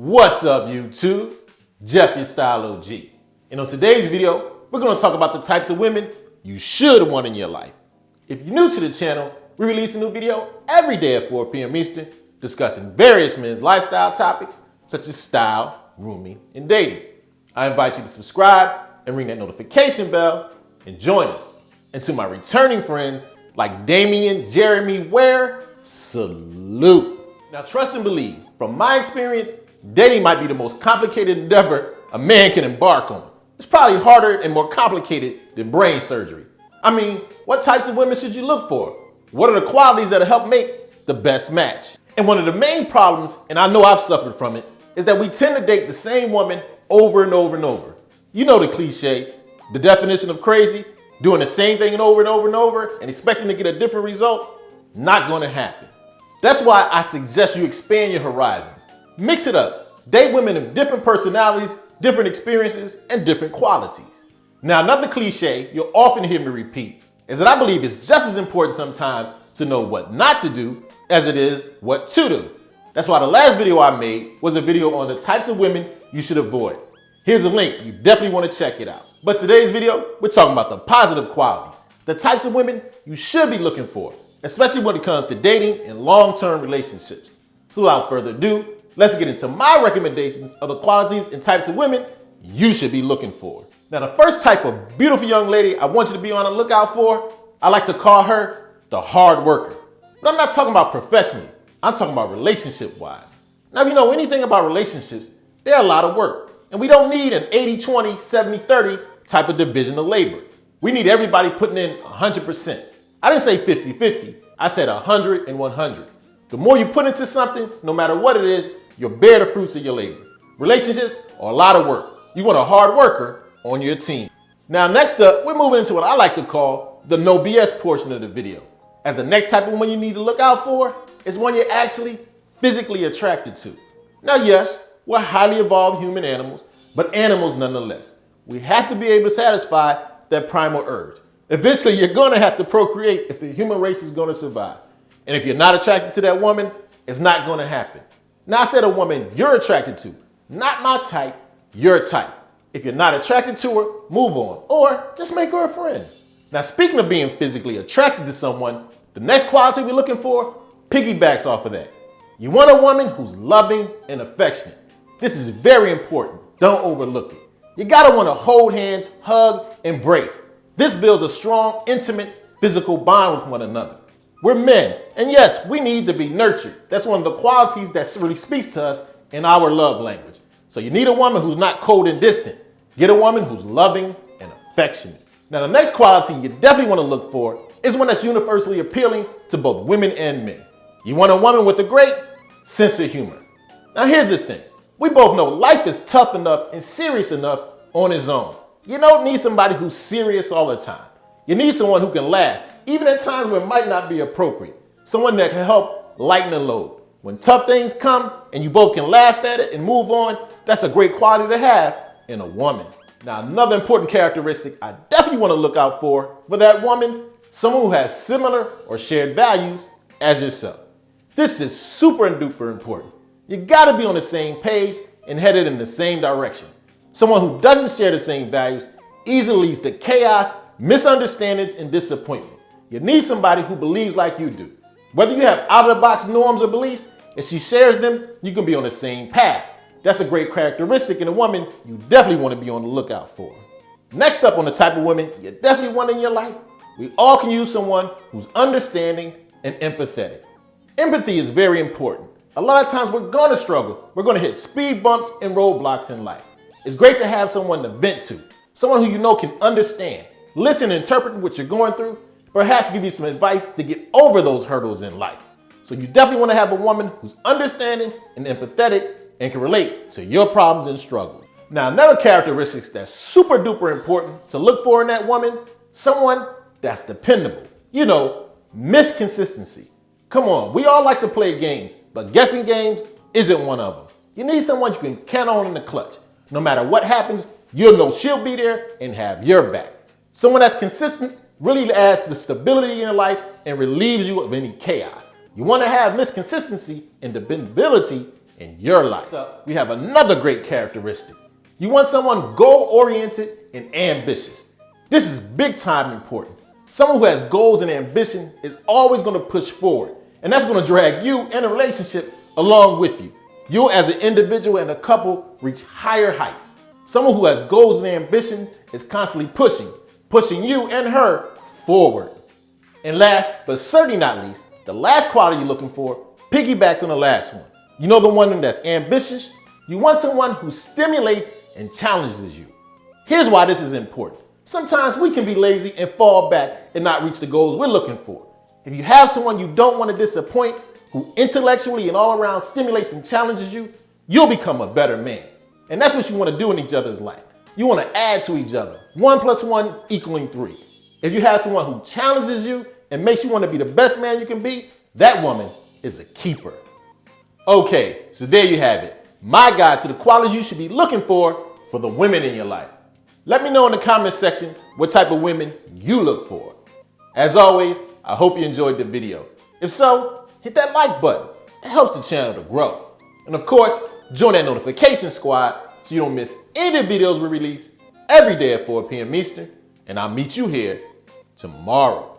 What's up, YouTube? Jeff, your Style O.G. And on today's video, we're going to talk about the types of women you should want in your life. If you're new to the channel, we release a new video every day at 4 p.m. Eastern discussing various men's lifestyle topics such as style, grooming, and dating. I invite you to subscribe and ring that notification bell and join us. And to my returning friends like Damian, Jeremy, Ware, salute. Now trust and believe, from my experience, dating might be the most complicated endeavor a man can embark on. It's probably harder and more complicated than brain surgery. I mean, what types of women should you look for? What are the qualities that'll help make the best match? And one of the main problems, and I know I've suffered from it, is that we tend to date the same woman over and over and over. You know the cliche, the definition of crazy, doing the same thing over and over and over and expecting to get a different result, not gonna happen. That's why I suggest you expand your horizons. Mix it up. Date women of different personalities, different experiences, and different qualities. Now, another cliche you'll often hear me repeat is that I believe it's just as important sometimes to know what not to do as it is what to do. That's why the last video I made was a video on the types of women you should avoid. Here's a link. You definitely want to check it out. But today's video, we're talking about the positive qualities, the types of women you should be looking for, especially when it comes to dating and long-term relationships. So without further ado, let's get into my recommendations of the qualities and types of women you should be looking for. Now, the first type of beautiful young lady I want you to be on the lookout for, I like to call her the hard worker. But I'm not talking about professionally. I'm talking about relationship-wise. Now, if you know anything about relationships, they're a lot of work. And we don't need an 80-20, 70-30 type of division of labor. We need everybody putting in 100%. I didn't say 50-50. I said 100 and 100. The more you put into something, no matter what it is, you'll bear the fruits of your labor. Relationships are a lot of work. You want a hard worker on your team. Now, next up, we're moving into what I like to call the no BS portion of the video. As the next type of woman you need to look out for is one you're actually physically attracted to. Now, yes, we're highly evolved human animals, but animals nonetheless. We have to be able to satisfy that primal urge. Eventually, you're going to have to procreate if the human race is going to survive. And if you're not attracted to that woman, it's not going to happen. Now, I said a woman you're attracted to, not my type, your type. If you're not attracted to her, move on, or just make her a friend. Now, speaking of being physically attracted to someone, the next quality we're looking for piggybacks off of that. You want a woman who's loving and affectionate. This is very important. Don't overlook it. You gotta want to hold hands, hug, embrace. This builds a strong, intimate, physical bond with one another. We're men, and yes, we need to be nurtured. That's one of the qualities that really speaks to us in our love language. So you need a woman who's not cold and distant. Get a woman who's loving and affectionate. Now, the next quality you definitely want to look for is one that's universally appealing to both women and men. You want a woman with a great sense of humor. Now, here's the thing. We both know life is tough enough and serious enough on its own. You don't need somebody who's serious all the time. You need someone who can laugh, even at times where it might not be appropriate. Someone that can help lighten the load. When tough things come and you both can laugh at it and move on, that's a great quality to have in a woman. Now, another important characteristic I definitely want to look out for that woman, someone who has similar or shared values as yourself. This is super and duper important. You gotta be on the same page and headed in the same direction. Someone who doesn't share the same values easily leads to chaos, misunderstandings, and disappointment. You need somebody who believes like you do. Whether you have out-of-the-box norms or beliefs, if she shares them, you can be on the same path. That's a great characteristic in a woman you definitely want to be on the lookout for. Next up on the type of women you definitely want in your life, we all can use someone who's understanding and empathetic. Empathy is very important. A lot of times we're going to struggle. We're going to hit speed bumps and roadblocks in life. It's great to have someone to vent to, someone who you know can understand, listen and interpret what you're going through, perhaps give you some advice to get over those hurdles in life. So you definitely want to have a woman who's understanding and empathetic and can relate to your problems and struggles. Now, another characteristic that's super duper important to look for in that woman, someone that's dependable. You know, miss consistency. Come on, we all like to play games, but guessing games isn't one of them. You need someone you can count on in the clutch. No matter what happens, you'll know she'll be there and have your back. Someone that's consistent really adds to stability in your life and relieves you of any chaos. You want to have consistency and dependability in your life. We have another great characteristic. You want someone goal-oriented and ambitious. This is big time important. Someone who has goals and ambition is always going to push forward, and that's going to drag you and a relationship along with you. You as an individual and a couple reach higher heights. Someone who has goals and ambition is constantly pushing you and her forward. And last, but certainly not least, the last quality you're looking for piggybacks on the last one. You know the one that's ambitious? You want someone who stimulates and challenges you. Here's why this is important. Sometimes we can be lazy and fall back and not reach the goals we're looking for. If you have someone you don't want to disappoint, who intellectually and all around stimulates and challenges you, you'll become a better man. And that's what you want to do in each other's life. You want to add to each other. 1 + 1 = 3. If you have someone who challenges you and makes you want to be the best man you can be, that woman is a keeper. Okay, so there you have it. My guide to the qualities you should be looking for the women in your life. Let me know in the comment section what type of women you look for. As always, I hope you enjoyed the video. If so, hit that like button. It helps the channel to grow. And of course, join that notification squad so you don't miss any of the videos we release every day at 4 p.m. Eastern. And I'll meet you here tomorrow.